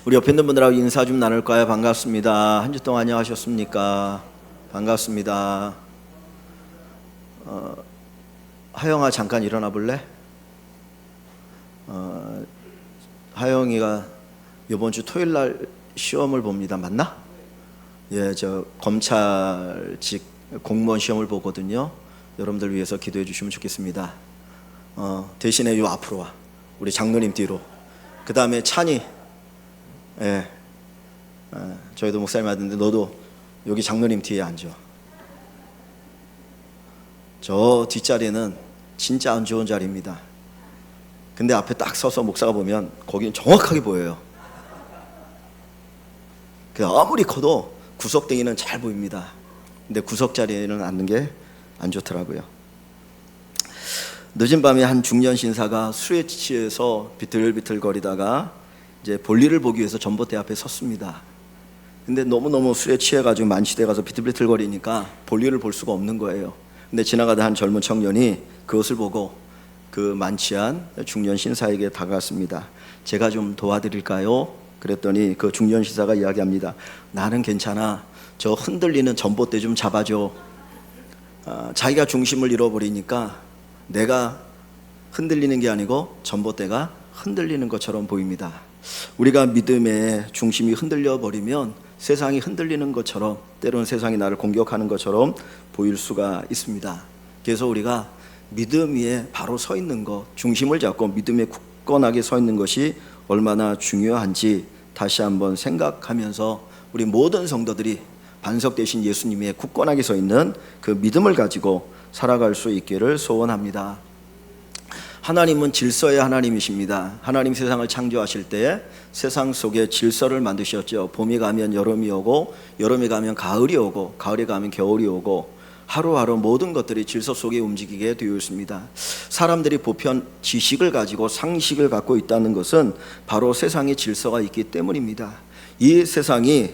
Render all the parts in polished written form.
우리 옆에 있는 분들하고 인사 좀 나눌까요? 반갑습니다. 한 주 동안 안녕하셨습니까? 반갑습니다. 하영아 잠깐 일어나 볼래? 하영이가 이번 주 토요일 날 시험을 봅니다. 맞나? 예, 저 검찰직 공무원 시험을 보거든요. 여러분들 위해서 기도해 주시면 좋겠습니다. 대신에 요 앞으로 와. 우리 장로님 뒤로. 그 다음에 찬이. 예, 저희도 목사님 하던데 너도 여기 장로님 뒤에 앉아. 저 뒷자리는 진짜 안 좋은 자리입니다. 근데 앞에 딱 서서 목사가 보면 거기는 정확하게 보여요. 아무리 커도 구석댕이는 잘 보입니다. 근데 구석 자리에는 앉는 게 안 좋더라고요. 늦은 밤에 한 중년 신사가 술에 취해서 비틀비틀 거리다가 이제 볼일을 보기 위해서 전봇대 앞에 섰습니다. 근데 너무너무 술에 취해가지고 만취돼 가서 비틀비틀 거리니까 볼일을 볼 수가 없는 거예요. 근데 지나가다 한 젊은 청년이 그것을 보고 그 만취한 중년 신사에게 다가갔습니다. 제가 좀 도와드릴까요? 그랬더니 그 중년 신사가 이야기합니다. 나는 괜찮아. 저 흔들리는 전봇대 좀 잡아줘. 자기가 중심을 잃어버리니까 내가 흔들리는 게 아니고 전봇대가 흔들리는 것처럼 보입니다. 우리가 믿음의 중심이 흔들려 버리면 세상이 흔들리는 것처럼, 때로는 세상이 나를 공격하는 것처럼 보일 수가 있습니다. 그래서 우리가 믿음 위에 바로 서 있는 것, 중심을 잡고 믿음에 굳건하게 서 있는 것이 얼마나 중요한지 다시 한번 생각하면서 우리 모든 성도들이 반석 되신 예수님의 굳건하게 서 있는 그 믿음을 가지고 살아갈 수 있기를 소원합니다. 하나님은 질서의 하나님이십니다. 하나님 세상을 창조하실 때 세상 속에 질서를 만드셨죠. 봄이 가면 여름이 오고, 여름이 가면 가을이 오고, 가을이 가면 겨울이 오고, 하루하루 모든 것들이 질서 속에 움직이게 되어 있습니다. 사람들이 보편 지식을 가지고 상식을 갖고 있다는 것은 바로 세상에 질서가 있기 때문입니다. 이 세상이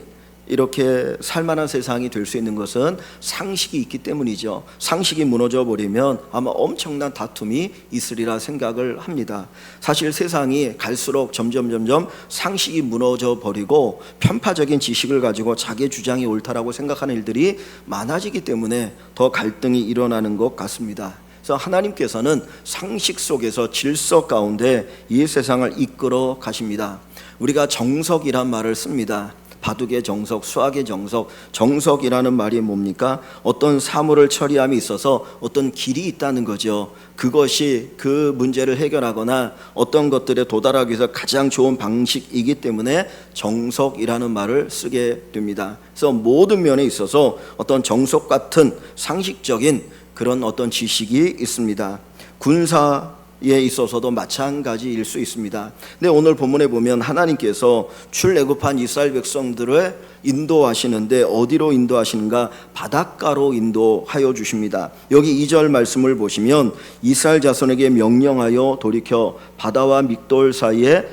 이렇게 살만한 세상이 될 수 있는 것은 상식이 있기 때문이죠. 상식이 무너져 버리면 아마 엄청난 다툼이 있으리라 생각을 합니다. 사실 세상이 갈수록 점점 상식이 무너져 버리고 편파적인 지식을 가지고 자기 주장이 옳다라고 생각하는 일들이 많아지기 때문에 더 갈등이 일어나는 것 같습니다. 그래서 하나님께서는 상식 속에서 질서 가운데 이 세상을 이끌어 가십니다. 우리가 정석이란 말을 씁니다. 바둑의 정석, 수학의 정석, 정석이라는 말이 뭡니까? 어떤 사물을 처리함에 있어서 어떤 길이 있다는 거죠. 그것이 그 문제를 해결하거나 어떤 것들에 도달하기 위해서 가장 좋은 방식이기 때문에 정석이라는 말을 쓰게 됩니다. 그래서 모든 면에 있어서 어떤 정석 같은 상식적인 그런 어떤 지식이 있습니다. 군사에 있어서도 마찬가지일 수 있습니다. 근데 오늘 본문에 보면 하나님께서 출애굽한 이스라엘 백성들을 인도하시는데 어디로 인도하시는가? 바닷가로 인도하여 주십니다. 여기 2절 말씀을 보시면 이스라엘 자손에게 명령하여 돌이켜 바다와 믹돌 사이에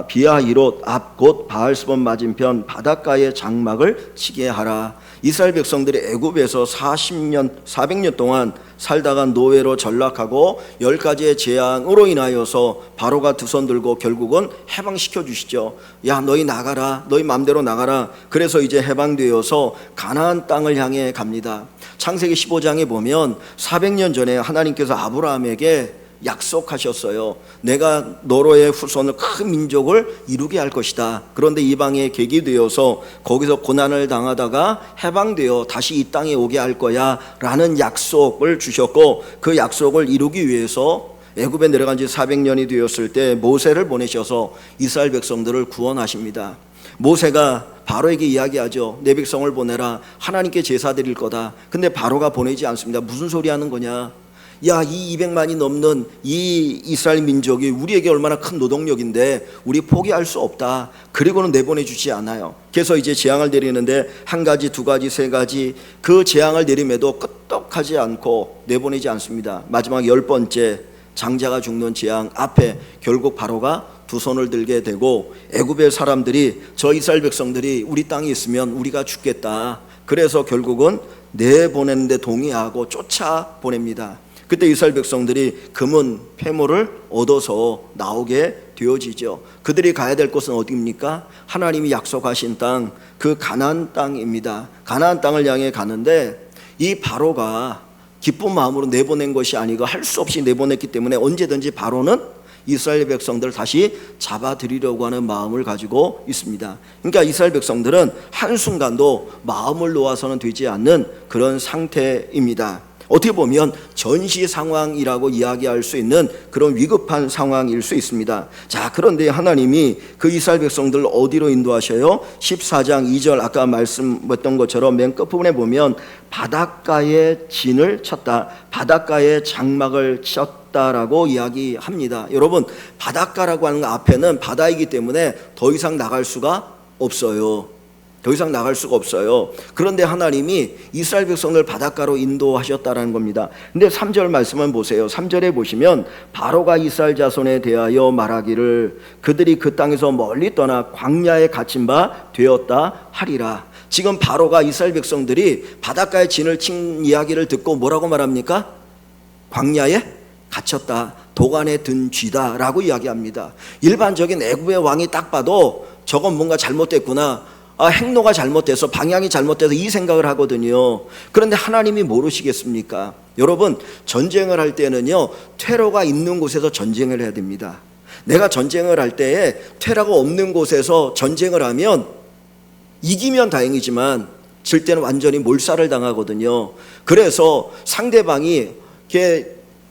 비하히롯 앞 곧 바알스본 맞은편 바닷가에 장막을 치게 하라. 이스라엘 백성들이 애굽에서 400년 동안 살다가 노예로 전락하고 10가지의 재앙으로 인하여서 바로가 두 손 들고 결국은 해방시켜 주시죠. 야, 너희 나가라. 너희 마음대로 나가라. 그래서 이제 해방되어서 가나안 땅을 향해 갑니다. 창세기 15장에 보면 400년 전에 하나님께서 아브라함에게 약속하셨어요. 내가 너로의 후손을 큰 민족을 이루게 할 것이다. 그런데 이방에 객이 되어서 거기서 고난을 당하다가 해방되어 다시 이 땅에 오게 할 거야 라는 약속을 주셨고, 그 약속을 이루기 위해서 애굽에 내려간 지 400년이 되었을 때 모세를 보내셔서 이스라엘 백성들을 구원하십니다. 모세가 바로에게 이야기하죠. 내 백성을 보내라. 하나님께 제사 드릴 거다. 근데 바로가 보내지 않습니다. 무슨 소리 하는 거냐? 야, 이 200만이 넘는 이 이스라엘 민족이 우리에게 얼마나 큰 노동력인데 우리 포기할 수 없다. 그리고는 내보내주지 않아요. 그래서 이제 재앙을 내리는데 한 가지, 두 가지, 세 가지 그 재앙을 내림에도 끄떡하지 않고 내보내지 않습니다. 마지막 10번째 장자가 죽는 재앙 앞에 결국 바로가 두 손을 들게 되고, 애굽의 사람들이 저 이스라엘 백성들이 우리 땅에 있으면 우리가 죽겠다. 그래서 결국은 내보내는데 동의하고 쫓아보냅니다. 그때 이스라엘 백성들이 금은 폐모를 얻어서 나오게 되어지죠. 그들이 가야 될 곳은 어디입니까? 하나님이 약속하신 땅, 그 가나안 땅입니다. 가나안 땅을 향해 가는데 이 바로가 기쁜 마음으로 내보낸 것이 아니고 할 수 없이 내보냈기 때문에 언제든지 바로는 이스라엘 백성들을 다시 잡아들이려고 하는 마음을 가지고 있습니다. 그러니까 이스라엘 백성들은 한순간도 마음을 놓아서는 되지 않는 그런 상태입니다. 어떻게 보면 전시 상황이라고 이야기할 수 있는 그런 위급한 상황일 수 있습니다. 자, 그런데 하나님이 그 이스라엘 백성들을 어디로 인도하셔요? 14장 2절 아까 말씀했던 것처럼 맨 끝부분에 보면 바닷가에 진을 쳤다, 바닷가에 장막을 쳤다라고 이야기합니다. 여러분, 바닷가라고 하는 것 앞에는 바다이기 때문에 더 이상 나갈 수가 없어요. 더 이상 나갈 수가 없어요. 그런데 하나님이 이스라엘 백성을 바닷가로 인도하셨다는 겁니다. 근데 3절 말씀을 보세요. 3절에 보시면 바로가 이스라엘 자손에 대하여 말하기를 그들이 그 땅에서 멀리 떠나 광야에 갇힌 바 되었다 하리라. 지금 바로가 이스라엘 백성들이 바닷가에 진을 친 이야기를 듣고 뭐라고 말합니까? 광야에 갇혔다, 도간에 든 쥐다 라고 이야기합니다. 일반적인 애굽의 왕이 딱 봐도 저건 뭔가 잘못됐구나, 행로가 잘못돼서, 방향이 잘못돼서 이 생각을 하거든요. 그런데 하나님이 모르시겠습니까? 여러분, 전쟁을 할 때는요, 퇴로가 있는 곳에서 전쟁을 해야 됩니다. 내가 전쟁을 할 때에 퇴로가 없는 곳에서 전쟁을 하면 이기면 다행이지만 질 때는 완전히 몰살을 당하거든요. 그래서 상대방이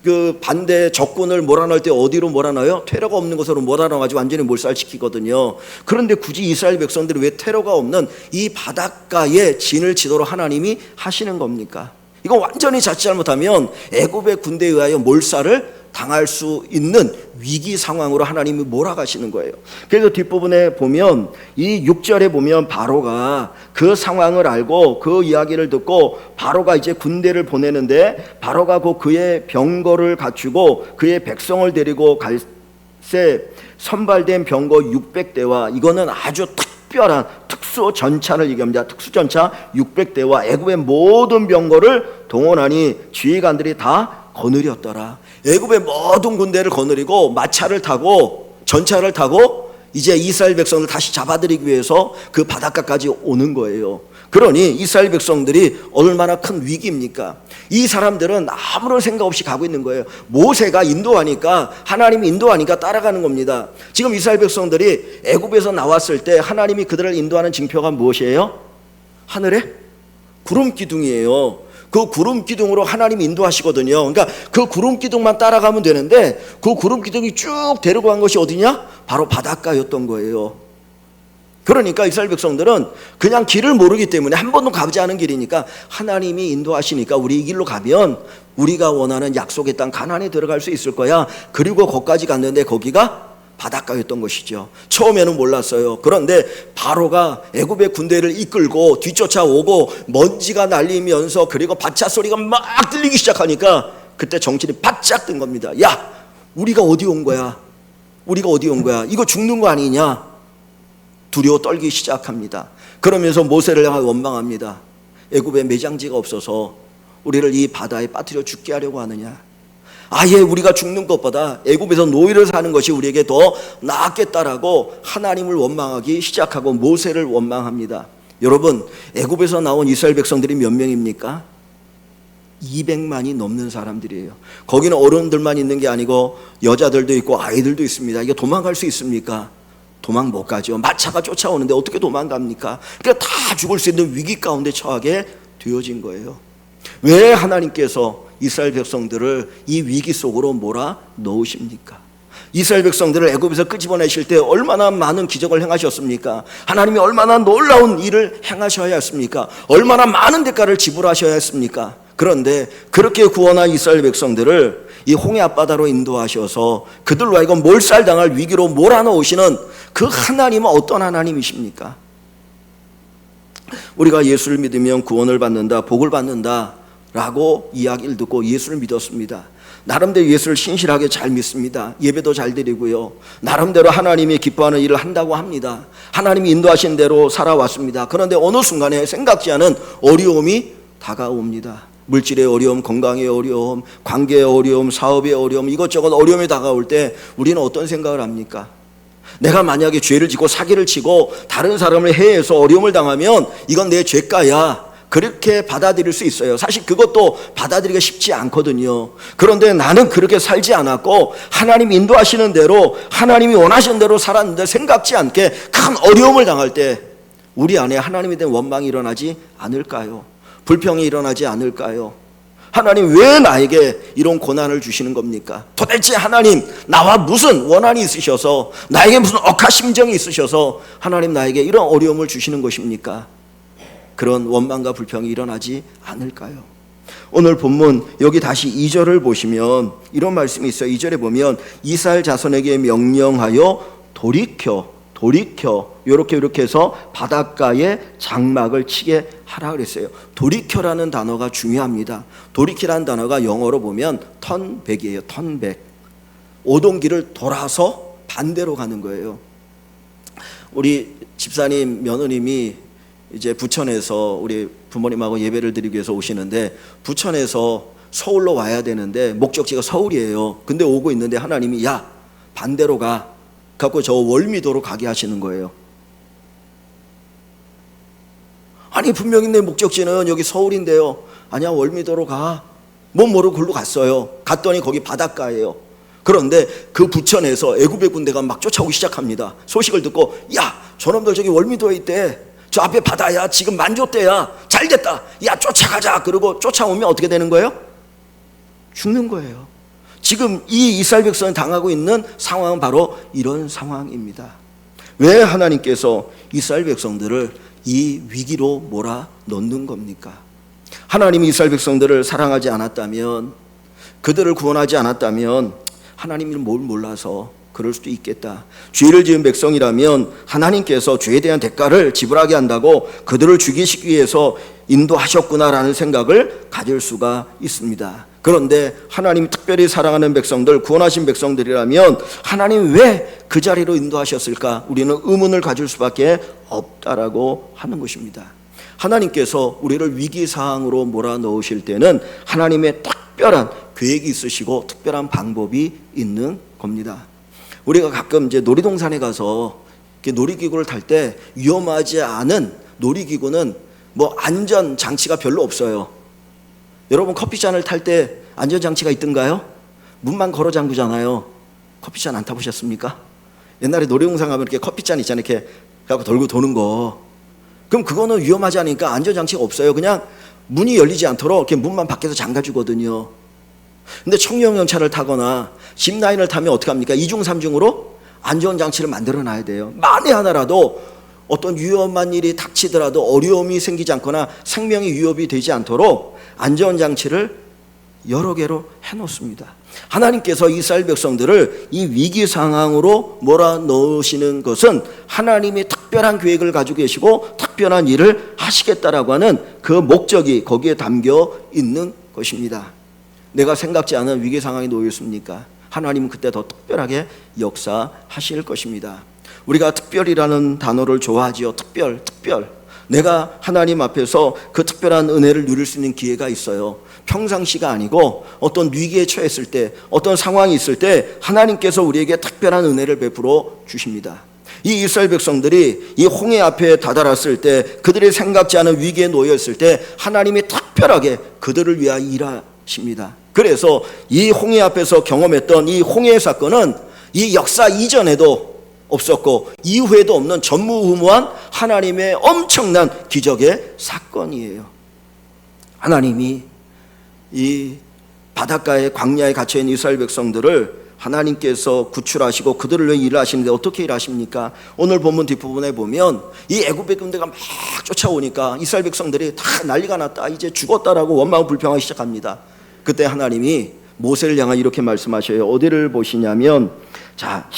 그 반대 적군을 몰아넣을 때 어디로 몰아넣어요? 퇴로가 없는 곳으로 몰아넣어가지고 완전히 몰살시키거든요. 그런데 굳이 이스라엘 백성들이 왜 퇴로가 없는 이 바닷가에 진을 치도록 하나님이 하시는 겁니까? 이거 완전히 자칫 잘못하면 애굽의 군대에 의하여 몰살을 당할 수 있는 위기 상황으로 하나님이 몰아가시는 거예요. 그래서 뒷부분에 보면 이 6절에 보면 바로가 그 상황을 알고 그 이야기를 듣고 바로가 이제 군대를 보내는데 바로가 그의 병거를 갖추고 그의 백성을 데리고 갈새 선발된 병거 600대와 이거는 아주 특별한 특수 전차를 얘기합니다. 특수 전차 600대와 애굽의 모든 병거를 동원하니 지휘관들이 다 거느렸더라. 애굽의 모든 군대를 거느리고 마차를 타고 전차를 타고 이제 이스라엘 백성을 다시 잡아들이기 위해서 그 바닷가까지 오는 거예요. 그러니 이스라엘 백성들이 얼마나 큰 위기입니까? 이 사람들은 아무런 생각 없이 가고 있는 거예요. 모세가 인도하니까, 하나님이 인도하니까 따라가는 겁니다. 지금 이스라엘 백성들이 애굽에서 나왔을 때 하나님이 그들을 인도하는 징표가 무엇이에요? 하늘에 구름 기둥이에요. 그 구름 기둥으로 하나님이 인도하시거든요. 그러니까 그 구름 기둥만 따라가면 되는데 그 구름 기둥이 쭉 데리고 간 것이 어디냐? 바로 바닷가였던 거예요. 그러니까 이스라엘 백성들은 그냥 길을 모르기 때문에 한 번도 가보지 않은 길이니까 하나님이 인도하시니까 우리 이 길로 가면 우리가 원하는 약속의 땅 가나안에 들어갈 수 있을 거야. 그리고 거기까지 갔는데 거기가 바닷가였던 것이죠. 처음에는 몰랐어요. 그런데 바로가 애굽의 군대를 이끌고 뒤쫓아오고 먼지가 날리면서 그리고 바차 소리가 막 들리기 시작하니까 그때 정신이 바짝 든 겁니다. 야, 우리가 어디 온 거야? 우리가 어디 온 거야? 이거 죽는 거 아니냐? 두려워 떨기 시작합니다. 그러면서 모세를 향해 원망합니다. 애굽에 매장지가 없어서 우리를 이 바다에 빠뜨려 죽게 하려고 하느냐? 아예 우리가 죽는 것보다 애굽에서 노예를 사는 것이 우리에게 더 낫겠다라고 하나님을 원망하기 시작하고 모세를 원망합니다. 여러분, 애굽에서 나온 이스라엘 백성들이 몇 명입니까? 200만이 넘는 사람들이에요. 거기는 어른들만 있는 게 아니고 여자들도 있고 아이들도 있습니다. 이게 도망갈 수 있습니까? 도망 못 가죠. 마차가 쫓아오는데 어떻게 도망갑니까? 그러니까 다 죽을 수 있는 위기 가운데 처하게 되어진 거예요. 왜 하나님께서 이스라엘 백성들을 이 위기 속으로 몰아 넣으십니까? 이스라엘 백성들을 애굽에서 끄집어내실 때 얼마나 많은 기적을 행하셨습니까? 하나님이 얼마나 놀라운 일을 행하셔야 했습니까? 얼마나 많은 대가를 지불하셔야 했습니까? 그런데 그렇게 구원한 이스라엘 백성들을 이 홍해 앞바다로 인도하셔서 그들로 하여금 몰살당할 위기로 몰아넣으시는 그 하나님은 어떤 하나님이십니까? 우리가 예수를 믿으면 구원을 받는다, 복을 받는다 라고 이야기를 듣고 예수를 믿었습니다. 나름대로 예수를 신실하게 잘 믿습니다. 예배도 잘 드리고요. 나름대로 하나님이 기뻐하는 일을 한다고 합니다. 하나님이 인도하신 대로 살아왔습니다. 그런데 어느 순간에 생각지 않은 어려움이 다가옵니다. 물질의 어려움, 건강의 어려움, 관계의 어려움, 사업의 어려움, 이것저것 어려움이 다가올 때 우리는 어떤 생각을 합니까? 내가 만약에 죄를 짓고 사기를 치고 다른 사람을 해해서 어려움을 당하면 이건 내 죄가야, 그렇게 받아들일 수 있어요. 사실 그것도 받아들이기가 쉽지 않거든요. 그런데 나는 그렇게 살지 않았고 하나님이 인도하시는 대로, 하나님이 원하시는 대로 살았는데 생각지 않게 큰 어려움을 당할 때 우리 안에 하나님에 대한 원망이 일어나지 않을까요? 불평이 일어나지 않을까요? 하나님 왜 나에게 이런 고난을 주시는 겁니까? 도대체 하나님 나와 무슨 원한이 있으셔서, 나에게 무슨 억하심정이 있으셔서 하나님 나에게 이런 어려움을 주시는 것입니까? 그런 원망과 불평이 일어나지 않을까요? 오늘 본문 여기 다시 2절을 보시면 이런 말씀이 있어요. 2절에 보면 이스라엘 자손에게 명령하여 돌이켜 이렇게 해서 바닷가에 장막을 치게 하라 그랬어요. 돌이켜라는 단어가 중요합니다. 돌이키라는 단어가 영어로 보면 턴백이에요. 턴백. 오동길을 돌아서 반대로 가는 거예요. 우리 집사님, 며느님이 이제 부천에서 우리 부모님하고 예배를 드리기 위해서 오시는데, 부천에서 서울로 와야 되는데 목적지가 서울이에요. 근데 오고 있는데 하나님이 야 반대로 가 갖고 저 월미도로 가게 하시는 거예요. 아니 분명히 내 목적지는 여기 서울인데요. 아니야 월미도로 가. 뭐 모르고 글로 갔어요. 갔더니 거기 바닷가예요. 그런데 그 부천에서 애굽의 군대가 막 쫓아오기 시작합니다. 소식을 듣고 야 저놈들 저기 월미도에 있대. 저 앞에 바다야. 지금 만조 때야. 잘됐다. 야 쫓아가자. 그러고 쫓아오면 어떻게 되는 거예요? 죽는 거예요. 지금 이 이스라엘 백성이 당하고 있는 상황은 바로 이런 상황입니다. 왜 하나님께서 이스라엘 백성들을 이 위기로 몰아넣는 겁니까? 하나님이 이스라엘 백성들을 사랑하지 않았다면, 그들을 구원하지 않았다면 하나님이 뭘 몰라서 그럴 수도 있겠다. 죄를 지은 백성이라면 하나님께서 죄에 대한 대가를 지불하게 한다고 그들을 죽이시기 위해서 인도하셨구나라는 생각을 가질 수가 있습니다. 그런데 하나님이 특별히 사랑하는 백성들, 구원하신 백성들이라면 하나님 왜 그 자리로 인도하셨을까? 우리는 의문을 가질 수밖에 없다라고 하는 것입니다. 하나님께서 우리를 위기상황으로 몰아넣으실 때는 하나님의 특별한 계획이 있으시고 특별한 방법이 있는 겁니다. 우리가 가끔 이제 놀이동산에 가서 놀이기구를 탈 때 위험하지 않은 놀이기구는 뭐 안전 장치가 별로 없어요. 여러분 커피잔을 탈 때 안전 장치가 있던가요? 문만 걸어 잠그잖아요. 커피잔 안 타보셨습니까? 옛날에 놀이동산 가면 이렇게 커피잔 있잖아요. 이렇게 갖고 돌고 도는 거. 그럼 그거는 위험하지 않으니까 안전 장치가 없어요. 그냥 문이 열리지 않도록 이렇게 문만 밖에서 잠가주거든요. 근데 청룡열차를 타거나 짚라인을 타면 어떻게 합니까? 2중 3중으로 안전장치를 만들어 놔야 돼요. 만에 하나라도 어떤 위험한 일이 닥치더라도 어려움이 생기지 않거나 생명이 위협이 되지 않도록 안전장치를 여러 개로 해놓습니다. 하나님께서 이스라엘 백성들을 이 위기 상황으로 몰아넣으시는 것은 하나님이 특별한 계획을 가지고 계시고 특별한 일을 하시겠다라고 하는 그 목적이 거기에 담겨 있는 것입니다. 내가 생각지 않은 위기 상황에 놓였습니까? 하나님은 그때 더 특별하게 역사하실 것입니다. 우리가 특별이라는 단어를 좋아하지요. 특별. 내가 하나님 앞에서 그 특별한 은혜를 누릴 수 있는 기회가 있어요. 평상시가 아니고 어떤 위기에 처했을 때, 어떤 상황이 있을 때 하나님께서 우리에게 특별한 은혜를 베풀어 주십니다. 이 이스라엘 백성들이 이 홍해 앞에 다다랐을 때, 그들이 생각지 않은 위기에 놓였을 때 하나님이 특별하게 그들을 위하여 일하십니다. 그래서 이 홍해 앞에서 경험했던 이 홍해 사건은 이 역사 이전에도 없었고 이후에도 없는 전무후무한 하나님의 엄청난 기적의 사건이에요. 하나님이 이 바닷가에 광야에 갇혀있는 이스라엘 백성들을 하나님께서 구출하시고 그들을 위해 일을 하시는데 어떻게 일하십니까? 오늘 본문 뒷부분에 보면 이 애굽의 군대가 막 쫓아오니까 이스라엘 백성들이 다 난리가 났다, 이제 죽었다라고 원망 불평하기 시작합니다. 그때 하나님이 모세를 향해 이렇게 말씀하셔요. 어디를 보시냐면 자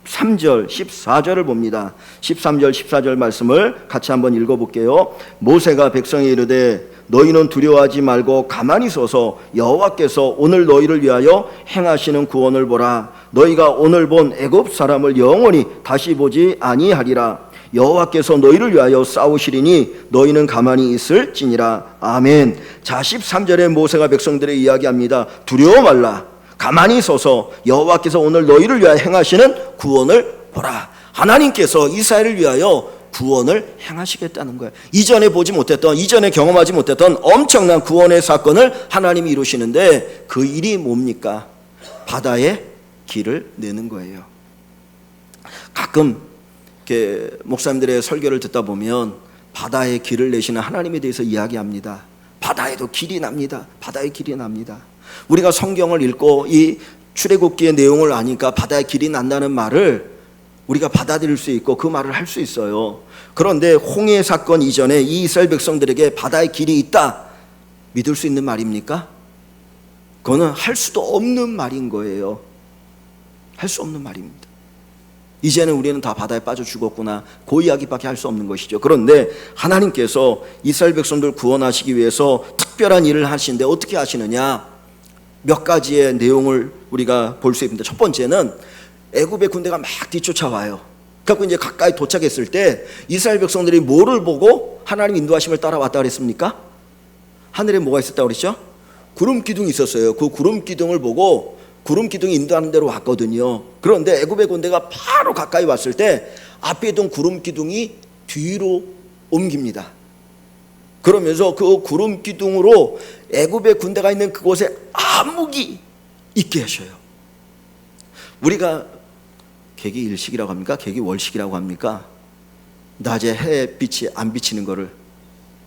13절 14절을 봅니다. 13절 14절 말씀을 같이 한번 읽어볼게요. 모세가 백성에 이르되 너희는 두려워하지 말고 가만히 서서 여호와께서 오늘 너희를 위하여 행하시는 구원을 보라. 너희가 오늘 본 애굽 사람을 영원히 다시 보지 아니하리라. 여호와께서 너희를 위하여 싸우시리니 너희는 가만히 있을지니라. 아멘. 자, 13절에 모세가 백성들에게 이야기합니다. 두려워 말라. 가만히 서서 여호와께서 오늘 너희를 위하여 행하시는 구원을 보라. 하나님께서 이스라엘을 위하여 구원을 행하시겠다는 거예요. 이전에 보지 못했던, 이전에 경험하지 못했던 엄청난 구원의 사건을 하나님이 이루시는데 그 일이 뭡니까? 바다에 길을 내는 거예요. 가끔 이렇게 목사님들의 설교를 듣다 보면 바다에 길을 내시는 하나님에 대해서 이야기합니다. 바다에도 길이 납니다. 바다에 길이 납니다. 우리가 성경을 읽고 이 출애굽기의 내용을 아니까 바다에 길이 난다는 말을 우리가 받아들일 수 있고 그 말을 할 수 있어요. 그런데 홍해 사건 이전에 이 이스라엘 백성들에게 바다에 길이 있다 믿을 수 있는 말입니까? 그거는 할 수도 없는 말인 거예요. 할 수 없는 말입니다. 이제는 우리는 다 바다에 빠져 죽었구나, 그 이야기밖에 할 수 없는 것이죠. 그런데 하나님께서 이스라엘 백성들 구원하시기 위해서 특별한 일을 하시는데 어떻게 하시느냐? 몇 가지의 내용을 우리가 볼 수 있습니다. 첫 번째는 애굽의 군대가 막 뒤쫓아와요. 그래서 이제 가까이 도착했을 때 이스라엘 백성들이 뭐를 보고 하나님 인도하심을 따라왔다 그랬습니까? 하늘에 뭐가 있었다고 그랬죠? 구름 기둥이 있었어요. 그 구름 기둥을 보고 구름 기둥이 인도하는 대로 왔거든요. 그런데 애굽의 군대가 바로 가까이 왔을 때 앞에 있던 구름 기둥이 뒤로 옮깁니다. 그러면서 그 구름 기둥으로 애굽의 군대가 있는 그곳에 암흑이 있게 하셔요. 우리가 개기일식이라고 합니까? 개기월식이라고 합니까? 낮에 햇빛이 안 비치는 거를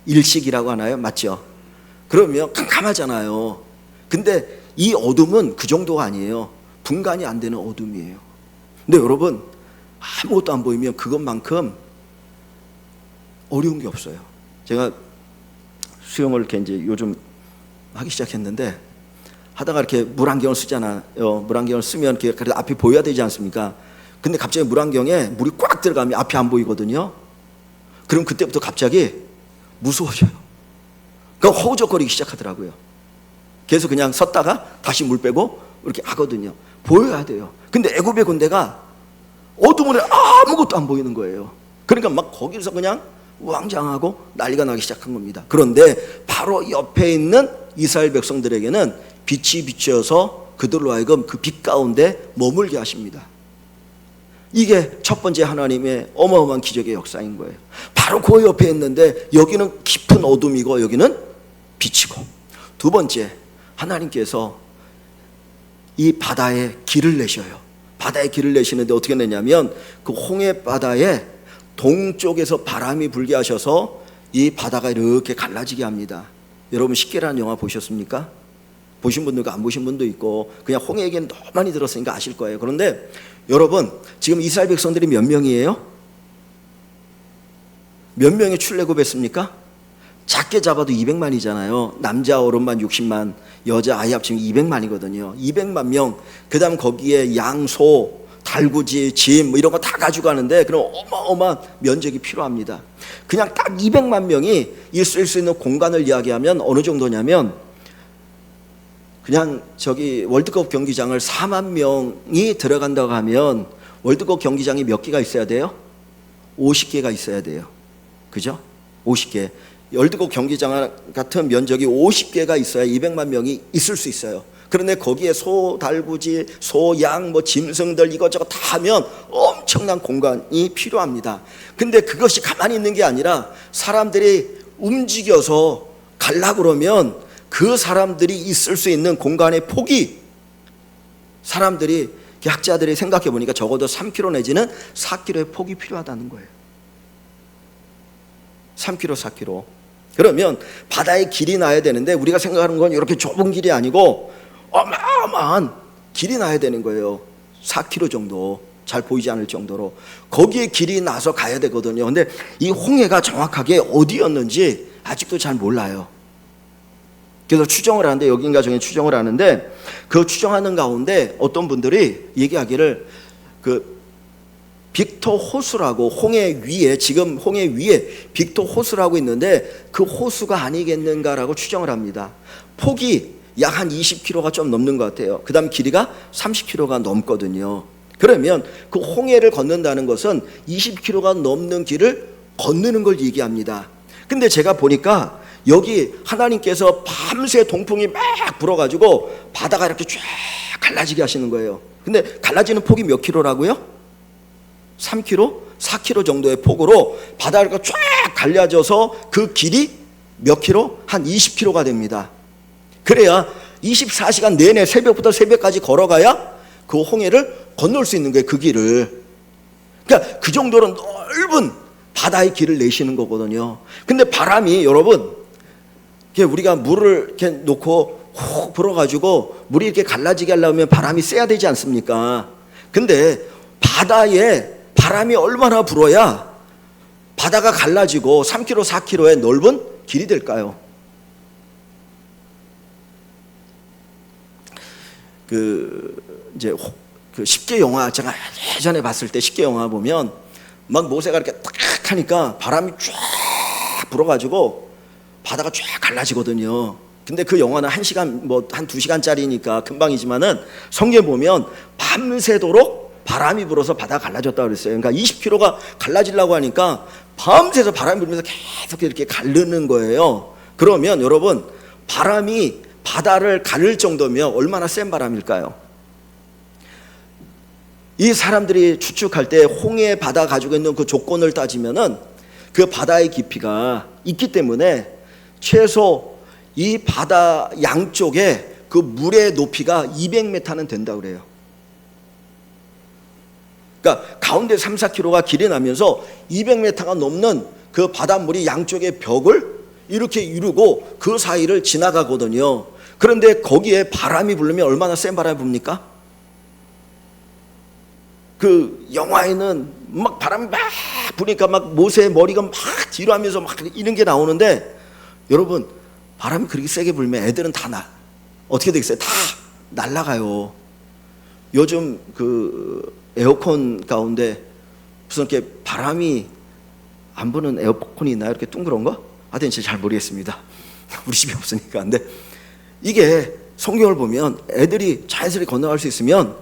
일식이라고 하나요? 맞죠? 그러면 깜깜하잖아요. 근데 이 어둠은 그 정도가 아니에요. 분간이 안 되는 어둠이에요. 근데 여러분, 아무것도 안 보이면 그것만큼 어려운 게 없어요. 제가 수영을 이렇게 이제 요즘 하기 시작했는데 하다가 이렇게 물안경을 쓰잖아요. 물안경을 쓰면 이렇게 그래도 앞이 보여야 되지 않습니까? 근데 갑자기 물안경에 물이 꽉 들어가면 앞이 안 보이거든요. 그럼 그때부터 갑자기 무서워져요. 그러니까 허우적거리기 시작하더라고요. 그래서 그냥 섰다가 다시 물 빼고 이렇게 하거든요. 보여야 돼요. 근데 애굽의 군대가 어둠을 아무것도 안 보이는 거예요. 그러니까 막 거기서 그냥 우왕좌왕하고 난리가 나기 시작한 겁니다. 그런데 바로 옆에 있는 이스라엘 백성들에게는 빛이 비춰서 그들로 하여금 그 빛 가운데 머물게 하십니다. 이게 첫 번째 하나님의 어마어마한 기적의 역사인 거예요. 바로 그 옆에 있는데 여기는 깊은 어둠이고 여기는 빛이고. 두 번째, 하나님께서 이 바다에 길을 내셔요. 바다에 길을 내시는데 어떻게 내냐면 그 홍해 바다에 동쪽에서 바람이 불게 하셔서 이 바다가 이렇게 갈라지게 합니다. 여러분 십계라는 영화 보셨습니까? 보신 분들과 안 보신 분도 있고 그냥 홍해 얘기는 너무 많이 들었으니까 아실 거예요. 그런데 여러분 지금 이스라엘 백성들이 몇 명이에요? 몇 명이 출애굽했습니까? 작게 잡아도 200만이잖아요. 남자 어른만 60만, 여자 아이 합치면 200만이거든요. 200만 명. 그 다음 거기에 양, 소, 달구지, 짐 뭐 이런 거 다 가져가는데 그럼 어마어마한 면적이 필요합니다. 그냥 딱 200만 명이 있을 수 있는 공간을 이야기하면 어느 정도냐면 그냥 저기 월드컵 경기장을 4만 명이 들어간다고 하면 월드컵 경기장이 몇 개가 있어야 돼요? 50개가 있어야 돼요. 그죠? 50개. 월드컵 경기장 같은 면적이 50개가 있어야 200만 명이 있을 수 있어요. 그런데 거기에 소, 달구지, 소, 양, 뭐 짐승들 이것저것 다 하면 엄청난 공간이 필요합니다. 근데 그것이 가만히 있는 게 아니라 사람들이 움직여서 가려고 그러면 그 사람들이 있을 수 있는 공간의 폭이 사람들이 학자들이 생각해 보니까 적어도 3km 내지는 4km의 폭이 필요하다는 거예요. 3km, 4km. 그러면 바다에 길이 나야 되는데 우리가 생각하는 건 이렇게 좁은 길이 아니고 어마어마한 길이 나야 되는 거예요. 4km 정도, 잘 보이지 않을 정도로 거기에 길이 나서 가야 되거든요. 근데 이 홍해가 정확하게 어디였는지 아직도 잘 몰라요. 그래서 추정을 하는데 여기인가 저기 추정을 하는데 그 추정하는 가운데 어떤 분들이 얘기하기를 그 빅터 호수라고 홍해 위에 지금 홍해 위에 빅터 호수라고 있는데 그 호수가 아니겠는가라고 추정을 합니다. 폭이 약 한 20km가 좀 넘는 것 같아요. 그 다음 길이가 30km가 넘거든요. 그러면 그 홍해를 건넌다는 것은 20km가 넘는 길을 건너는 걸 얘기합니다. 근데 제가 보니까 여기 하나님께서 밤새 동풍이 막 불어가지고 바다가 이렇게 쫙 갈라지게 하시는 거예요. 근데 갈라지는 폭이 몇 킬로라고요? 3km? 4km 정도의 폭으로 바다가 쫙 갈라져서 그 길이 몇 킬로? 한 20km가 됩니다. 그래야 24시간 내내 새벽부터 새벽까지 걸어가야 그 홍해를 건널 수 있는 거예요. 그 길을. 그러니까 그 정도로 넓은 바다의 길을 내시는 거거든요. 근데 바람이 여러분, 우리가 물을 이렇게 놓고 훅 불어가지고 물이 이렇게 갈라지게 하려면 바람이 세야 되지 않습니까? 근데 바다에 바람이 얼마나 불어야 바다가 갈라지고 3km, 4km의 넓은 길이 될까요? 이제 그 10개 영화, 제가 예전에 봤을 때 10개 영화 보면 막 모세가 이렇게 딱 하니까 바람이 쫙 불어가지고 바다가 쫙 갈라지거든요. 근데 그 영화는 1시간, 한 2시간짜리니까 금방이지만은 성경에 보면 밤새도록 바람이 불어서 바다가 갈라졌다고 그랬어요. 그러니까 20km가 갈라지려고 하니까 밤새서 바람이 불면서 계속 이렇게 가르는 거예요. 그러면 여러분, 바람이 바다를 가를 정도면 얼마나 센 바람일까요? 이 사람들이 추측할 때 홍해 바다 가지고 있는 그 조건을 따지면은 그 바다의 깊이가 있기 때문에 최소 이 바다 양쪽에 그 물의 높이가 200m는 된다고 그래요. 그러니까 가운데 3, 4km가 길이 나면서 200m가 넘는 그 바닷물이 양쪽의 벽을 이렇게 이루고 그 사이를 지나가거든요. 그런데 거기에 바람이 불면 얼마나 센 바람이 붑니까? 그 영화에는 막 바람이 막 부니까 막 모세의 머리가 막 뒤로 하면서 막 이런 게 나오는데, 여러분, 바람이 그렇게 세게 불면 애들은 다 어떻게 되겠어요? 다 날아가요. 요즘 그 에어컨 가운데 무슨 이렇게 바람이 안 부는 에어컨이 있나요? 이렇게 둥그런 거? 하여튼 잘 모르겠습니다. 우리 집에 없으니까. 근데 이게 성경을 보면 애들이 자연스럽게 건너갈 수 있으면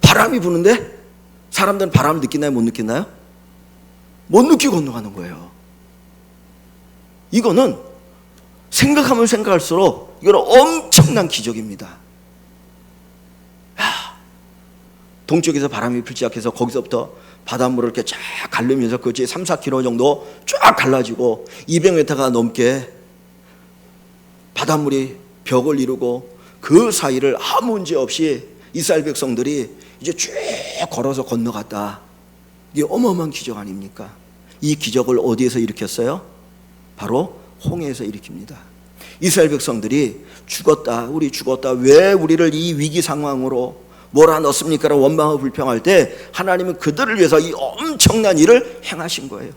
바람이 부는데 사람들은 바람을 느끼나요? 못 느끼나요? 못 느끼고 건너가는 거예요. 이거는 생각하면 생각할수록 이건 엄청난 기적입니다. 동쪽에서 바람이 불기 시작해서 거기서부터 바닷물을 이렇게 쫙 갈르면서 그것이 3, 4km 정도 쫙 갈라지고 200m가 넘게 바닷물이 벽을 이루고 그 사이를 아무 문제 없이 이스라엘 백성들이 이제 쭉 걸어서 건너갔다. 이게 어마어마한 기적 아닙니까? 이 기적을 어디에서 일으켰어요? 바로 홍해에서 일으킵니다. 이스라엘 백성들이 죽었다, 우리 죽었다, 왜 우리를 이 위기 상황으로 몰아넣습니까? 라고 원망하고 불평할 때 하나님은 그들을 위해서 이 엄청난 일을 행하신 거예요.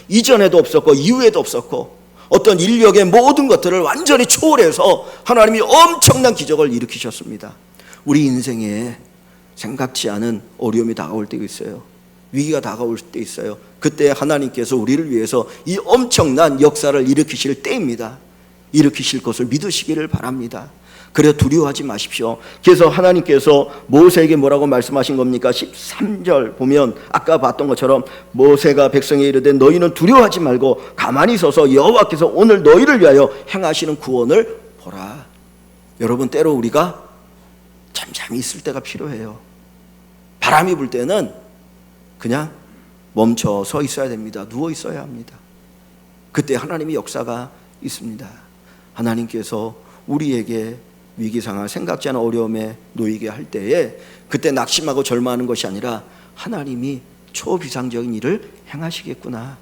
이전에도 없었고 이후에도 없었고 어떤 인력의 모든 것들을 완전히 초월해서 하나님이 엄청난 기적을 일으키셨습니다. 우리 인생에 생각지 않은 어려움이 다가올 때가 있어요. 위기가 다가올 때 있어요. 그때 하나님께서 우리를 위해서 이 엄청난 역사를 일으키실 때입니다. 일으키실 것을 믿으시기를 바랍니다. 그래 두려워하지 마십시오. 그래서 하나님께서 모세에게 뭐라고 말씀하신 겁니까? 13절 보면 아까 봤던 것처럼 모세가 백성에 이르되 너희는 두려워하지 말고 가만히 서서 여호와께서 오늘 너희를 위하여 행하시는 구원을 보라. 여러분, 때로 우리가 잠잠히 있을 때가 필요해요. 바람이 불 때는 그냥 멈춰 서 있어야 됩니다. 누워 있어야 합니다. 그때 하나님의 역사가 있습니다. 하나님께서 우리에게 위기 상황, 생각지 않은 어려움에 놓이게 할 때에 그때 낙심하고 절망하는 것이 아니라 하나님이 초비상적인 일을 행하시겠구나,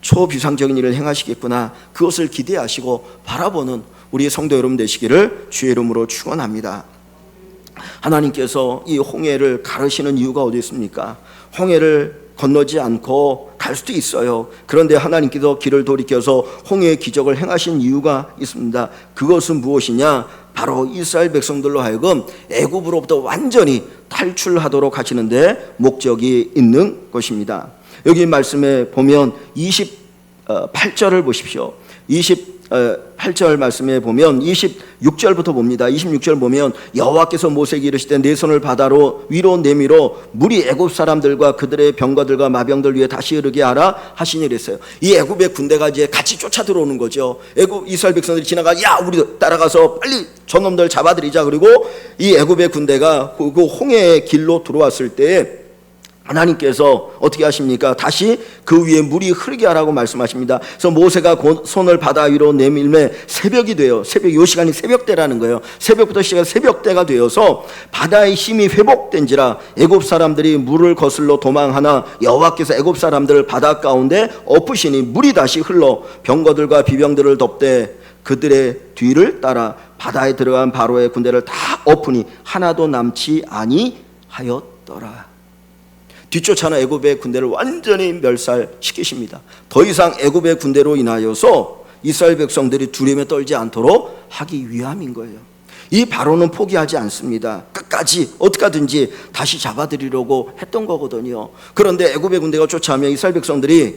초비상적인 일을 행하시겠구나, 그것을 기대하시고 바라보는 우리 성도 여러분 되시기를 주의 이름으로 축원합니다. 하나님께서 이 홍해를 가르시는 이유가 어디 있습니까? 홍해를 건너지 않고 갈 수도 있어요. 그런데 하나님께서 길을 돌이켜서 홍해의 기적을 행하신 이유가 있습니다. 그것은 무엇이냐? 바로 이스라엘 백성들로 하여금 애굽으로부터 완전히 탈출하도록 하시는데 목적이 있는 것입니다. 여기 말씀에 보면 28절을 보십시오. 28절 말씀에 보면 26절부터 봅니다. 26절 보면 여호와께서 모세에게 이르시되 내 손을 바다로 위로 내밀어 물이 애굽 사람들과 그들의 병거들과 마병들 위에 다시 흐르게 하라 하시니 이랬어요. 이 애굽의 군대가 이제 같이 쫓아 들어오는 거죠. 애굽 이스라엘 백성들이 지나가 야 우리 따라가서 빨리 저놈들 잡아들이자. 그리고 이 애굽의 군대가 그 홍해의 길로 들어왔을 때 하나님께서 어떻게 하십니까? 다시 그 위에 물이 흐르게 하라고 말씀하십니다. 그래서 모세가 손을 바다 위로 내밀매 새벽이 돼요. 새벽, 요 시간이 새벽때라는 거예요. 새벽부터 시간 새벽때가 되어서 바다의 힘이 회복된지라 애굽 사람들이 물을 거슬러 도망하나 여호와께서 애굽 사람들을 바다 가운데 엎으시니 물이 다시 흘러 병거들과 비병들을 덮되 그들의 뒤를 따라 바다에 들어간 바로의 군대를 다 엎으니 하나도 남지 아니하였더라. 뒤쫓아는 애굽의 군대를 완전히 멸살시키십니다. 더 이상 애굽의 군대로 인하여서 이스라엘 백성들이 두려움에 떨지 않도록 하기 위함인 거예요. 이 바로는 포기하지 않습니다. 끝까지 어떻게 하든지 다시 잡아들이려고 했던 거거든요. 그런데 애굽의 군대가 쫓아오면 이스라엘 백성들이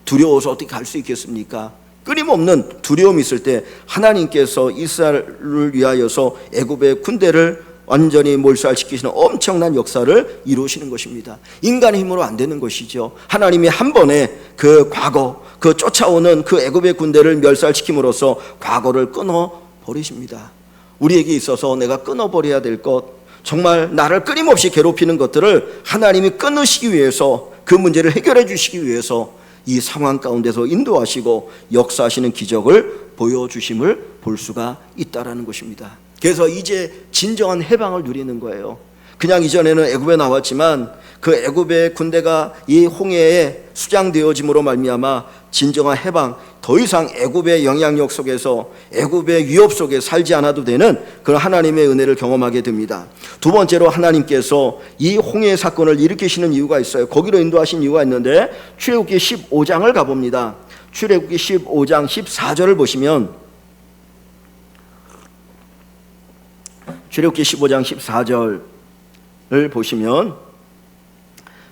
두려워서 어떻게 갈 수 있겠습니까? 끊임없는 두려움이 있을 때 하나님께서 이스라엘을 위하여서 애굽의 군대를 완전히 몰살시키시는 엄청난 역사를 이루시는 것입니다. 인간의 힘으로 안 되는 것이죠. 하나님이 한 번에 그 과거, 그 쫓아오는 그 애굽의 군대를 멸살시킴으로써 과거를 끊어버리십니다. 우리에게 있어서 내가 끊어버려야 될 것, 정말 나를 끊임없이 괴롭히는 것들을 하나님이 끊으시기 위해서, 그 문제를 해결해 주시기 위해서 이 상황 가운데서 인도하시고 역사하시는 기적을 보여주심을 볼 수가 있다라는 것입니다. 그래서 이제 진정한 해방을 누리는 거예요. 그냥 이전에는 애굽에 나왔지만 그 애굽의 군대가 이 홍해에 수장되어짐으로 말미암아 진정한 해방, 더 이상 애굽의 영향력 속에서 애굽의 위협 속에 살지 않아도 되는 그런 하나님의 은혜를 경험하게 됩니다. 두 번째로 하나님께서 이 홍해 사건을 일으키시는 이유가 있어요. 거기로 인도하신 이유가 있는데 출애굽기 15장을 가봅니다. 출애굽기 15장 14절을 보시면 출애굽기 15장 14절을 보시면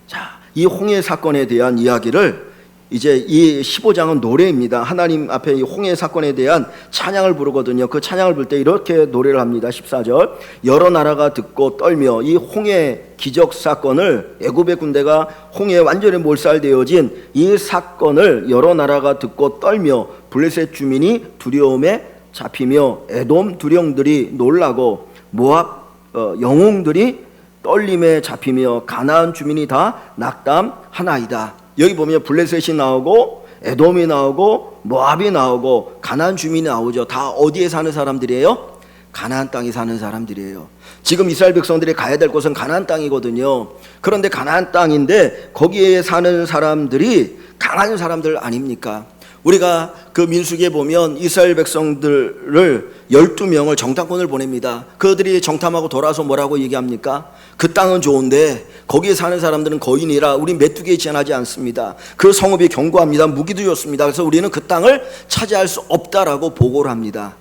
자, 이 홍해 사건에 대한 이야기를 이제 이 15장은 노래입니다. 하나님 앞에 이 홍해 사건에 대한 찬양을 부르거든요. 그 찬양을 부를 때 이렇게 노래를 합니다. 14절 여러 나라가 듣고 떨며 이 홍해 기적 사건을 애굽의 군대가 홍해에 완전히 몰살되어진 이 사건을 여러 나라가 듣고 떨며 블레셋 주민이 두려움에 잡히며 에돔 두령들이 놀라고 모압 영웅들이 떨림에 잡히며 가나안 주민이 다 낙담하나이다. 여기 보면 블레셋이 나오고 에돔이 나오고 모압이 나오고 가나안 주민이 나오죠. 다 어디에 사는 사람들이에요? 가나안 땅에 사는 사람들이에요. 지금 이스라엘 백성들이 가야 될 곳은 가나안 땅이거든요. 그런데 가나안 땅인데 거기에 사는 사람들이 강한 사람들 아닙니까? 우리가 그 민수기에 보면 이스라엘 백성들을 12명을 정탐꾼을 보냅니다. 그들이 정탐하고 돌아서 뭐라고 얘기합니까? 그 땅은 좋은데 거기에 사는 사람들은 거인이라 우리 메뚜기에 지나지 않습니다. 그 성읍이 견고합니다. 무기도 좋습니다. 그래서 우리는 그 땅을 차지할 수 없다라고 보고를 합니다.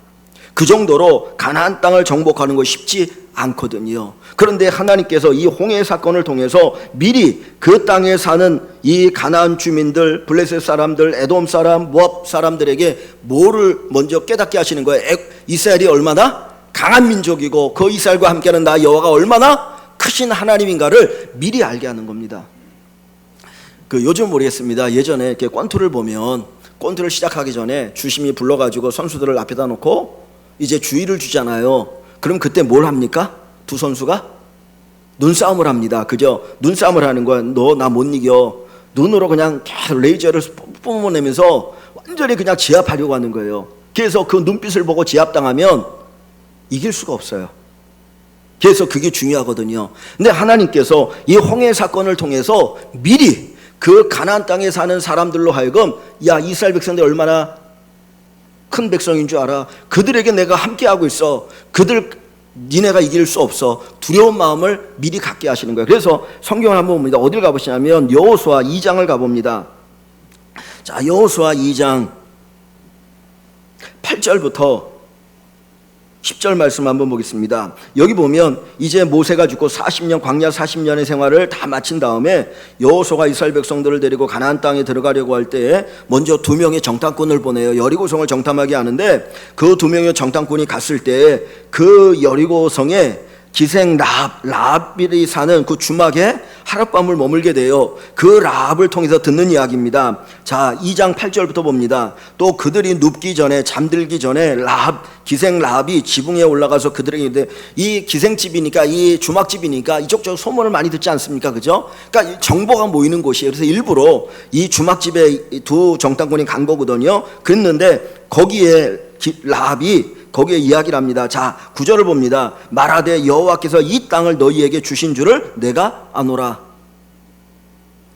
그 정도로 가나안 땅을 정복하는 것이 쉽지 않거든요. 그런데 하나님께서 이 홍해 사건을 통해서 미리 그 땅에 사는 이 가나안 주민들, 블레셋 사람들, 에돔 사람, 모압 사람들에게 뭐를 먼저 깨닫게 하시는 거예요? 이스라엘이 얼마나 강한 민족이고 그 이스라엘과 함께하는 나 여호와가 얼마나 크신 하나님인가를 미리 알게 하는 겁니다. 그 요즘 모르겠습니다. 예전에 이렇게 권투를 보면 권투를 시작하기 전에 주심이 불러가지고 선수들을 앞에다 놓고 이제 주의를 주잖아요. 그럼 그때 뭘 합니까? 두 선수가 눈싸움을 합니다. 그죠? 눈싸움을 하는 거야. 너 나 못 이겨. 눈으로 그냥 계속 레이저를 뿜어내면서 완전히 그냥 제압하려고 하는 거예요. 그래서 그 눈빛을 보고 제압당하면 이길 수가 없어요. 그래서 그게 중요하거든요. 근데 하나님께서 이 홍해 사건을 통해서 미리 그 가나안 땅에 사는 사람들로 하여금 야 이스라엘 백성들 얼마나 큰 백성인 줄 알아. 그들에게 내가 함께하고 있어. 니네가 이길 수 없어. 두려운 마음을 미리 갖게 하시는 거예요. 그래서 성경을 한번 봅니다. 어딜 가보시냐면 여호수아 2장을 가봅니다. 자, 여호수아 2장 8절부터 10절 말씀 한번 보겠습니다. 여기 보면 이제 모세가 죽고 40년 광야 40년의 생활을 다 마친 다음에 여호수아가 이스라엘 백성들을 데리고 가나안 땅에 들어가려고 할 때에 먼저 2명의 정탐꾼을 보내요. 여리고성을 정탐하게 하는데 그 2명의 정탐꾼이 갔을 때 그 여리고성에 기생 라합이 사는 그 주막에 하룻밤을 머물게 돼요. 그 라합을 통해서 듣는 이야기입니다. 자, 2장 8절부터 봅니다. 또 그들이 눕기 전에 잠들기 전에 기생 라합이 지붕에 올라가서 그들에게 이르되, 이 기생집이니까 이 주막집이니까 이쪽저쪽 소문을 많이 듣지 않습니까? 그죠? 그러니까 정보가 모이는 곳이에요. 그래서 일부러 이 주막집에 2 정탐꾼이 간 거거든요. 그랬는데 거기에 라합이 거기에 이야기를 합니다. 자, 9절을 봅니다. 말하되 여호와께서 이 땅을 너희에게 주신 줄을 내가 아노라.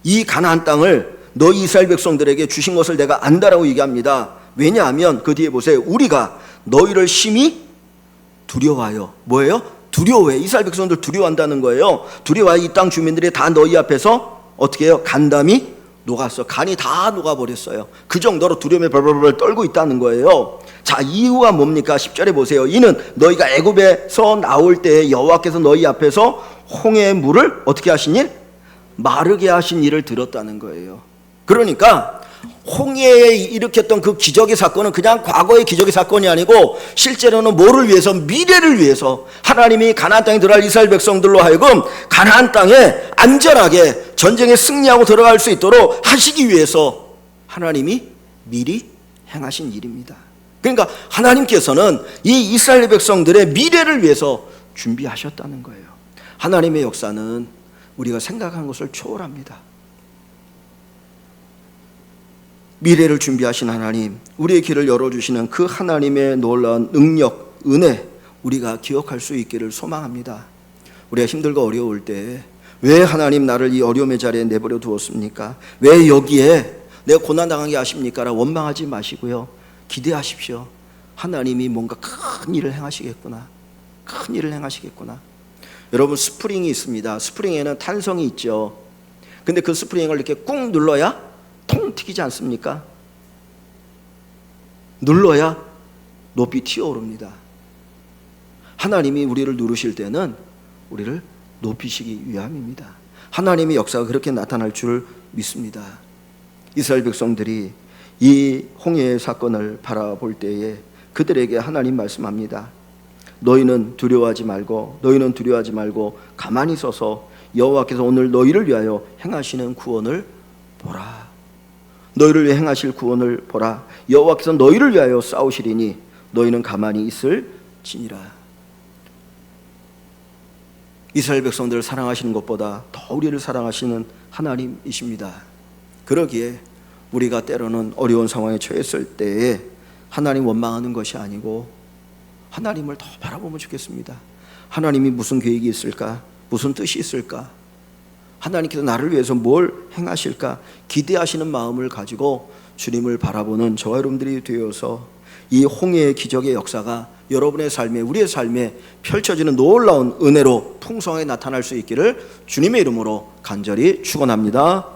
이 가나안 땅을 너희 이스라엘 백성들에게 주신 것을 내가 안다라고 얘기합니다. 왜냐하면 그 뒤에 보세요. 우리가 너희를 심히 두려워하여. 뭐예요? 두려워해. 이스라엘 백성들 두려워한다는 거예요. 두려워하여 이 땅 주민들이 다 너희 앞에서 어떻게 해요? 간담이 녹았어. 간이 다 녹아버렸어요. 그 정도로 두려움에 벌벌벌 떨고 있다는 거예요. 자, 이유가 뭡니까? 10절에 보세요. 이는 너희가 애굽에서 나올 때 여호와께서 너희 앞에서 홍해의 물을 어떻게 하신 일? 마르게 하신 일을 들었다는 거예요. 그러니까 홍해에 일으켰던 그 기적의 사건은 그냥 과거의 기적의 사건이 아니고 실제로는 뭐를 위해서? 미래를 위해서 하나님이 가나안 땅에 들어갈 이스라엘 백성들로 하여금 가나안 땅에 안전하게 전쟁에 승리하고 들어갈 수 있도록 하시기 위해서 하나님이 미리 행하신 일입니다. 그러니까 하나님께서는 이 이스라엘 백성들의 미래를 위해서 준비하셨다는 거예요. 하나님의 역사는 우리가 생각한 것을 초월합니다. 미래를 준비하신 하나님, 우리의 길을 열어주시는 그 하나님의 놀라운 능력, 은혜, 우리가 기억할 수 있기를 소망합니다. 우리가 힘들고 어려울 때 왜 하나님 나를 이 어려움의 자리에 내버려 두었습니까? 왜 여기에 내가 고난당하게 하십니까? 라고 원망하지 마시고요, 기대하십시오. 하나님이 뭔가 큰 일을 행하시겠구나. 큰 일을 행하시겠구나. 여러분, 스프링이 있습니다. 스프링에는 탄성이 있죠. 근데 그 스프링을 이렇게 꾹 눌러야 통 튀기지 않습니까? 눌러야 높이 튀어오릅니다. 하나님이 우리를 누르실 때는 우리를 높이시기 위함입니다. 하나님의 역사가 그렇게 나타날 줄 믿습니다. 이스라엘 백성들이 이 홍해의 사건을 바라볼 때에 그들에게 하나님 말씀합니다. 너희는 두려워하지 말고 가만히 서서 여호와께서 오늘 너희를 위하여 행하시는 구원을 보라. 너희를 위해 행하실 구원을 보라. 여호와께서 너희를 위하여 싸우시리니 너희는 가만히 있을지니라. 이스라엘 백성들을 사랑하시는 것보다 더 우리를 사랑하시는 하나님이십니다. 그러기에 우리가 때로는 어려운 상황에 처했을 때에 하나님 원망하는 것이 아니고 하나님을 더 바라보면 좋겠습니다. 하나님이 무슨 계획이 있을까? 무슨 뜻이 있을까? 하나님께서 나를 위해서 뭘 행하실까? 기대하시는 마음을 가지고 주님을 바라보는 저와 여러분들이 되어서 이 홍해의 기적의 역사가 여러분의 삶에, 우리의 삶에 펼쳐지는 놀라운 은혜로 풍성하게 나타날 수 있기를 주님의 이름으로 간절히 축원합니다.